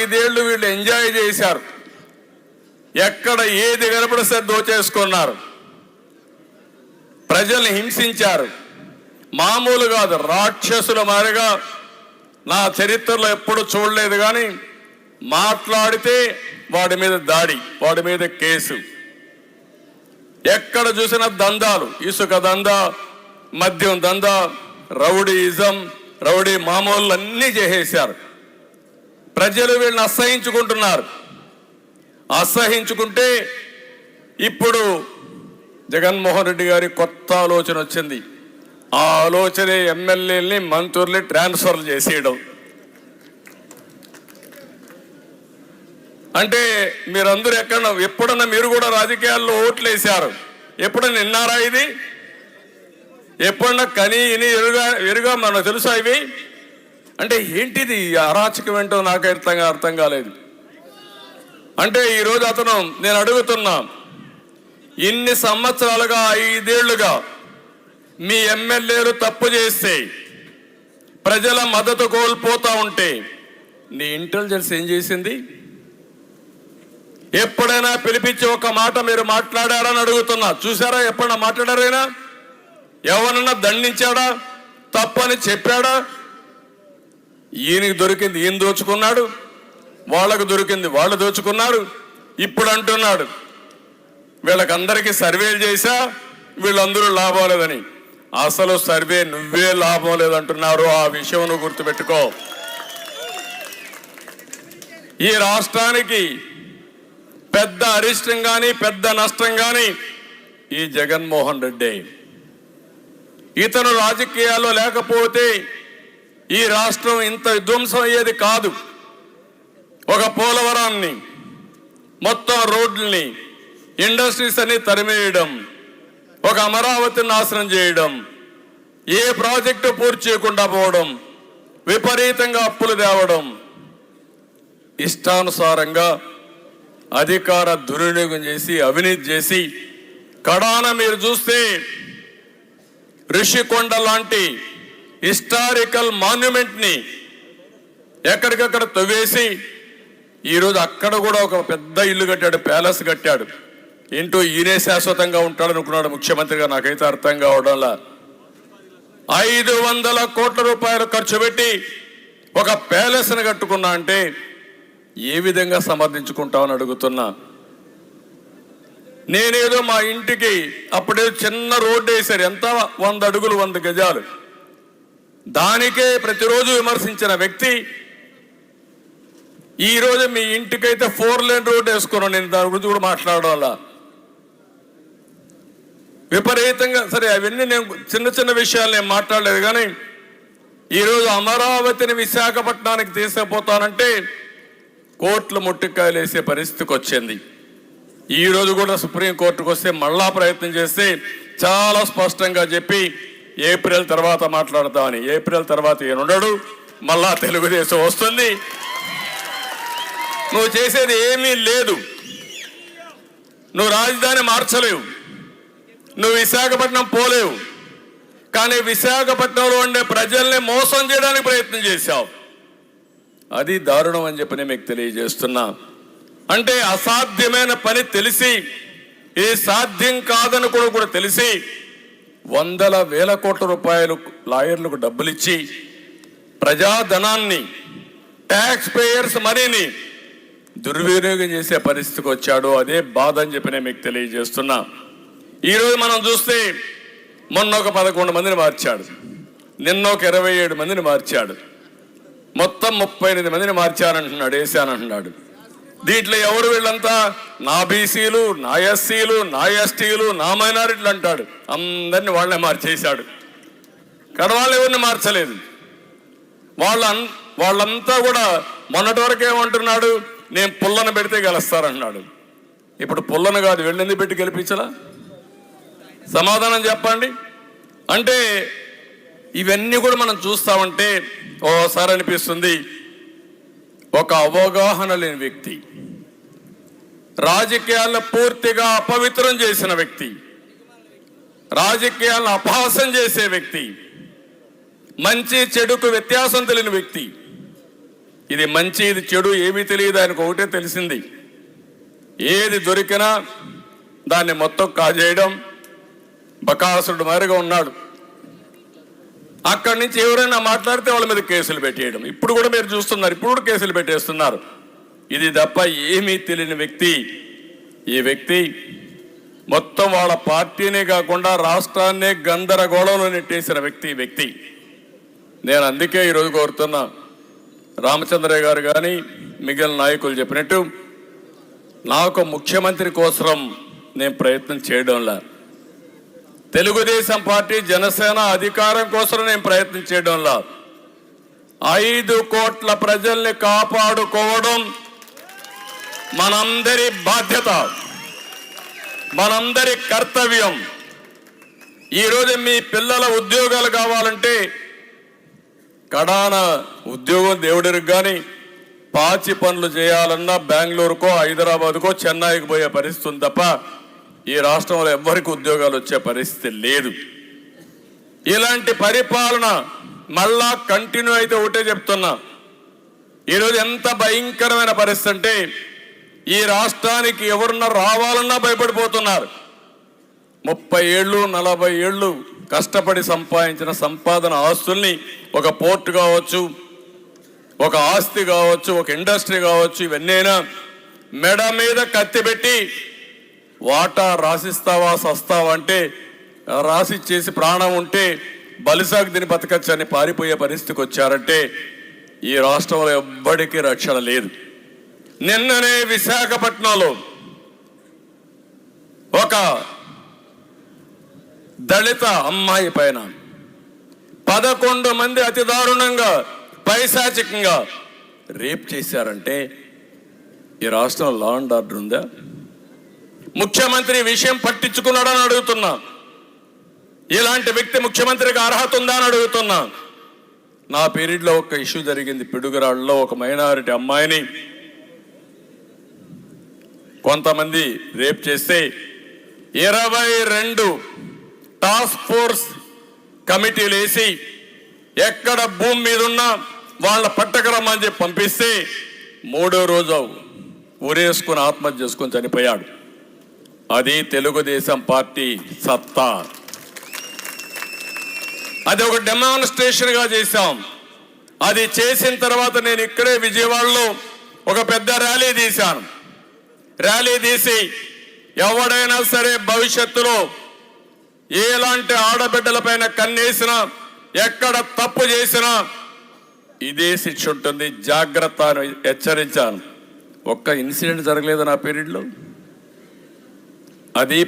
5 ఏళ్లు వీళ్ళు ఎంజాయ్ చేశారు. ఎక్కడ ఏది కనపడిస్తే దోచేసుకున్నారు, ప్రజల్ని హింసించారు. మామూలు కాదు, రాక్షసుల మారిగా నా చరిత్రలో ఎప్పుడు చూడలేదు. కానీ మాట్లాడితే వాడి మీద దాడి, వాడి మీద కేసు. ఎక్కడ చూసినా దందాలు, ఇసుక దందా, మద్యం దందా, రౌడీయిజం, రౌడీ మామూలు అన్నీ చేసేశారు. ప్రజలు వీళ్ళని అసహించుకుంటున్నారు. అసహించుకుంటే ఇప్పుడు జగన్మోహన్ రెడ్డి గారి కొత్త ఆలోచన వచ్చింది. ఆ ఆలోచనే ఎమ్మెల్యేలని మంత్రుల్ని ట్రాన్స్ఫర్లు చేసేయడం. అంటే మీరందరూ ఎప్పుడన్నా మీరు కూడా రాజకీయాల్లో ఓట్లు వేశారు, ఎప్పుడన్నా విన్నారా ఇది? ఎప్పుడన్నా కని ఇని ఎరుగా మనకు తెలుసా ఇవి? అంటే ఏంటిది అరాచకం ఏంటో నాకు అర్థం కాలేదు. అంటే ఈరోజు నేను అడుగుతున్నా, ఇన్ని సంవత్సరాలుగా 5 ఏళ్లుగా మీ ఎమ్మెల్యేలు తప్పు చేస్తే ప్రజల మద్దతు కోల్పోతా ఉంటే నీ ఇంటెలిజెన్స్ ఏం చేసింది? ఎప్పుడైనా పిలిపించి ఒక మాట మీరు మాట్లాడారని అడుగుతున్నా. చూసారా? ఎప్పుడైనా మాట్లాడారైనా? ఎవరన్నా దండించాడా? తప్పని చెప్పాడా? ఈయనకి దొరికింది ఈయన దోచుకున్నాడు, వాళ్ళకు దొరికింది వాళ్ళు దోచుకున్నారు. ఇప్పుడు అంటున్నాడు వీళ్ళకందరికీ సర్వేలు చేశా, వీళ్ళందరూ లాభం లేదని. అసలు సర్వే నువ్వే లాభం లేదంటున్నారు. ఆ విషయం నువ్వు గుర్తుపెట్టుకో. ఈ రాష్ట్రానికి పెద్ద అరిష్టం కానీ పెద్ద నష్టం కానీ ఈ జగన్మోహన్ రెడ్డి. ఇతను రాజకీయాల్లో లేకపోతే ఈ రాష్ట్రం ఇంత విధ్వంసం అయ్యేది కాదు. ఒక పోలవరాన్ని, మొత్తం రోడ్లని, ఇండస్ట్రీస్ అన్ని తరిమేయడం, ఒక అమరావతిని నాశనం చేయడం, ఏ ప్రాజెక్టు పూర్తి చేయకుండా పోవడం, విపరీతంగా అప్పులు తేవడం, ఇష్టానుసారంగా అధికార దుర్వినియోగం చేసి అవినీతి చేసి కడాన మీరు చూస్తే ఋషికొండ లాంటి హిస్టారికల్ మాన్యుమెంట్ని ఎక్కడికక్కడ తవ్వేసి ఈరోజు అక్కడ కూడా ఒక పెద్ద ఇల్లు కట్టాడు, ప్యాలెస్ కట్టాడు. ఏంటో ఈయనే శాశ్వతంగా ఉంటాడనుకున్నాడు ముఖ్యమంత్రిగా. నాకైతే అర్థం కావడంలా. 500 కోట్ల రూపాయలు ఖర్చు పెట్టి ఒక ప్యాలెస్ని కట్టుకున్నా అంటే ఏ విధంగా సమర్థించుకుంటామని అడుగుతున్నా. నేనేదో మా ఇంటికి అప్పుడే చిన్న రోడ్డు వేశారు, ఎంత 100 అడుగులు 100 గజాలు, దానికే ప్రతిరోజు విమర్శించిన వ్యక్తి ఈరోజు మీ ఇంటికైతే 4 లేన్ రోడ్డు వేసుకున్నాను. నేను దాని గురించి కూడా మాట్లాడడం వల్ల విపరీతంగా. సరే, అవన్నీ నేను చిన్న విషయాలు నేను మాట్లాడలేదు. కానీ ఈరోజు అమరావతిని విశాఖపట్నానికి తీసుకుపోతానంటే కోర్టులు ముట్టికాయలు వేసే పరిస్థితికి వచ్చింది. ఈరోజు కూడా సుప్రీంకోర్టుకు వస్తే మళ్ళా ప్రయత్నం చేస్తే చాలా స్పష్టంగా చెప్పి ఏప్రిల్ తర్వాత మాట్లాడతామని. ఏప్రిల్ తర్వాత ఈయనుండడు, మళ్ళా తెలుగుదేశం వస్తుంది. నువ్వు చేసేది ఏమీ లేదు. నువ్వు రాజధాని మార్చలేవు, నువ్వు విశాఖపట్నం పోలేవు. కానీ విశాఖపట్నంలో ఉండే ప్రజల్ని మోసం చేయడానికి ప్రయత్నం చేశావు. అది దారుణం అని చెప్పి నేను మీకు తెలియజేస్తున్నా. అంటే అసాధ్యమైన పని తెలిసి, ఇది సాధ్యం కాదని కూడా తెలిసి 100,000 కోట్ల రూపాయలు లాయర్లకు డబ్బులు ఇచ్చి ప్రజాధనాన్ని, ట్యాక్స్ పేయర్స్ మనీని దుర్వినియోగం చేసే పరిస్థితికి వచ్చాడు. అదే బాధ అని చెప్పి నేను మీకు తెలియజేస్తున్నా. ఈరోజు మనం చూస్తే మొన్న ఒక 11 మందిని మార్చాడు, నిన్న ఒక 27 మందిని మార్చాడు, మొత్తం 38 మందిని మార్చానంటున్నాడు, వేసానంటున్నాడు. దీంట్లో ఎవరు వీళ్ళంతా? నా బీసీలు, నా ఎస్సీలు, నా ఎస్టీలు, నా మైనారిటీలు అంటాడు. అందరినీ వాళ్ళనే మార్చేశాడు. కడవాళ్ళు ఎవరిని మార్చలేదు. వాళ్ళంతా కూడా మొన్నటి వరకు ఏమంటున్నాడు, నేను పుల్లను పెడితే గెలుస్తారంటున్నాడు. ఇప్పుడు పుల్లను కాదు, వెళ్ళింది పెట్టి గెలిపించలా? సమాధానం చెప్పండి. అంటే ఇవన్నీ కూడా మనం చూస్తామంటే ఓసారి అనిపిస్తుంది, ఒక అవగాహన లేని వ్యక్తి, రాజకీయాలను పూర్తిగా అపవిత్రం చేసిన వ్యక్తి, రాజకీయాలను అపహాసం చేసే వ్యక్తి, మంచి చెడుకు వ్యత్యాసం తెలియని వ్యక్తి, ఇది మంచి ఇది చెడు ఏమీ తెలియదు, ఆయనకు ఒకటే తెలిసింది, ఏది దొరికినా దాన్ని మొత్తం కాజేయడం. బకాసురుడు మారిగా ఉన్నాడు. అక్కడి నుంచి ఎవరైనా మాట్లాడితే వాళ్ళ మీద కేసులు పెట్టేయడం. ఇప్పుడు కూడా మీరు చూస్తున్నారు, ఇప్పుడు కూడా కేసులు పెట్టేస్తున్నారు. ఇది తప్ప ఏమీ తెలియని వ్యక్తి ఈ వ్యక్తి. మొత్తం వాళ్ళ పార్టీనే కాకుండా రాష్ట్రాన్నే గందరగోళంలో నెట్టేసిన వ్యక్తి ఈ వ్యక్తి. నేను అందుకే ఈరోజు కోరుతున్నా, రామచంద్రయ్య గారు కానీ మిగిలిన నాయకులు చెప్పినట్టు, నాకు ముఖ్యమంత్రి కోసం నేను ప్రయత్నం చేయడంలా, తెలుగుదేశం పార్టీ జనసేన అధికారం కోసం నేను ప్రయత్నం చేయడంలా, 5 కోట్ల ప్రజల్ని కాపాడుకోవడం మనందరి బాధ్యత, మనందరి కర్తవ్యం. ఈరోజు మీ పిల్లల ఉద్యోగాలు కావాలంటే కడాన ఉద్యోగం దేవుడికి కానీ పాచి పనులు చేయాలన్నా బెంగళూరుకో హైదరాబాద్కో చెన్నైకి పోయే పరిస్థితి ఉంది తప్ప ఈ రాష్ట్రంలో ఎవ్వరికి ఉద్యోగాలు వచ్చే పరిస్థితి లేదు. ఇలాంటి పరిపాలన మళ్ళా కంటిన్యూ అయితే ఒకటే చెప్తున్నా, ఈరోజు ఎంత భయంకరమైన పరిస్థితి అంటే ఈ రాష్ట్రానికి ఎవరన్నా రావాలన్నా భయపడిపోతున్నారు. 30 ఏళ్ళు 40 ఏళ్ళు కష్టపడి సంపాదించిన సంపాదన ఆస్తుల్ని, ఒక పోర్ట్ కావచ్చు, ఒక ఆస్తి కావచ్చు, ఒక ఇండస్ట్రీ కావచ్చు, ఇవన్నైనా మెడ మీద కత్తి పెట్టి వాటా రాసిస్తావా సస్తావా అంటే రాసిచ్చేసి ప్రాణం ఉంటే బలిసాగు దీని బతకచ్చని పారిపోయే పరిస్థితికి వచ్చారంటే ఈ రాష్ట్రంలో ఎవ్వడికి రక్షణ లేదు. నిన్ననే విశాఖపట్నంలో ఒక దళిత అమ్మాయి పైన 11 మంది అతి దారుణంగా పైశాచికంగా రేప్ చేశారంటే ఈ రాష్ట్రంలో లా అండ్ ఆర్డర్ ఉందా? ముఖ్యమంత్రి విషయం పట్టించుకున్నాడని అడుగుతున్నా. ఇలాంటి వ్యక్తి ముఖ్యమంత్రికి అర్హత ఉందా అని అడుగుతున్నా. నా పీరియడ్లో ఒక ఇష్యూ జరిగింది. పిడుగురాళ్ళలో ఒక మైనారిటీ అమ్మాయిని కొంతమంది రేప్ చేస్తే 22 టాస్క్ ఫోర్స్ కమిటీలు వేసి ఎక్కడ భూమి మీద ఉన్నా వాళ్ళ పట్టకరమ్మని చెప్పి పంపిస్తే 3వ రోజు ఊరేసుకుని ఆత్మహత్య చేసుకుని చనిపోయాడు. అది తెలుగుదేశం పార్టీ సత్తా. అది ఒక డెమాన్స్ట్రేషన్గా చేశాం. అది చేసిన తర్వాత నేను ఇక్కడే విజయవాడలో ఒక పెద్ద ర్యాలీ తీశాను. ర్యాలీ తీసి ఎవడైనా సరే భవిష్యత్తులో ఎలాంటి ఆడబిడ్డలపైన కన్నేసినా, ఎక్కడ తప్పు చేసినా ఇదే శిక్ష ఉంటుంది, జాగ్రత్త అని హెచ్చరించాను. ఒక్క ఇన్సిడెంట్ జరగలేదు నా పీరియడ్లో. అది